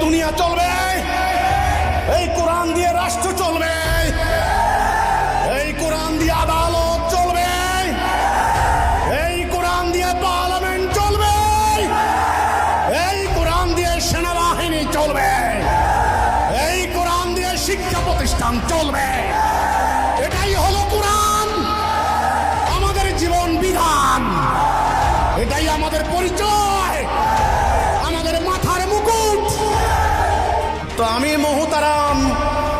দুনিয়া চলবে, এই কোরআন দিয়ে রাষ্ট্র চলবে, এই কোরআন দিয়ে আদালত চলবে, এই কোরআন দিয়ে পার্লামেন্ট চলবে, এই কোরআন দিয়ে সেনাবাহিনী চলবে, এই কোরআন দিয়ে শিক্ষা প্রতিষ্ঠান চলবে। এটাই হলো কোরআন, আমাদের জীবন বিধান, এটাই আমাদের পরিচয়, আমাদের মাথার মুকুট। তো আমি মোহতারাম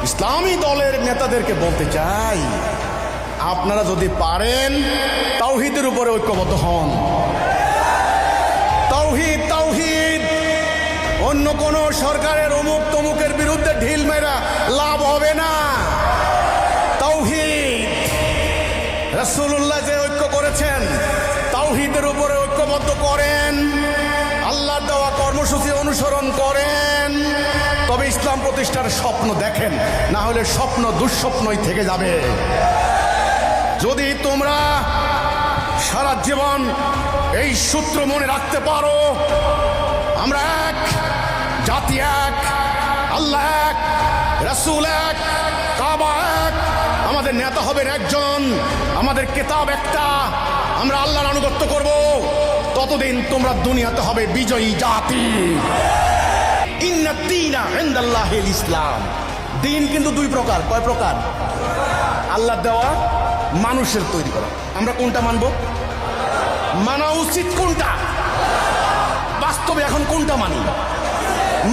ইসলামী দলের নেতাদেরকে বলতে চাই, আপনারা যদি পারেন তাওহীদের উপরে ঐক্যবদ্ধ হন। তাওহীদ তাওহীদ, অন্য কোন সরকারের অমুক তমুকের বিরুদ্ধে ঢিল মেরা লাভ হবে না। তাওহীদ, রাসূলুল্লাহ যে ঐক্য করেছেন তাওহীদের উপরে ঐক্যবদ্ধ করেন, আল্লাহর দেওয়া কর্মসূচি অনুসরণ করেন, তবে ইসলাম প্রতিষ্ঠার স্বপ্ন দেখেন, না হলে স্বপ্ন দুঃস্বপ্নই থেকে যাবে। যদি তোমরা সারা জীবন এই সূত্র মনে রাখতে পারো, আমরা এক, জাতি এক, আল্লাহ এক, রাসূল এক, কাবা এক, আমাদের নেতা হবেন একজন, আমাদের কিতাব একটা, আমরা আল্লাহর আনুগত্য করব, ততদিন তোমরা দুনিয়াতে হবে বিজয়ী জাতি। ইন্নাদ দীনা ইনদাল্লাহিল ইসলাম। দিন কিন্তু দুই প্রকার। কয় প্রকার? আল্লাহ দেওয়া, মানুষের তৈরি করা। আমরা কোনটা মানব? মানা উচিত কোনটা? বাস্তবে এখন কোনটা মানি?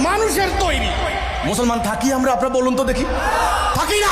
মানুষের তৈরি। মুসলমান থাকি আমরা? আপনারা বলুন তো দেখি, থাকি না?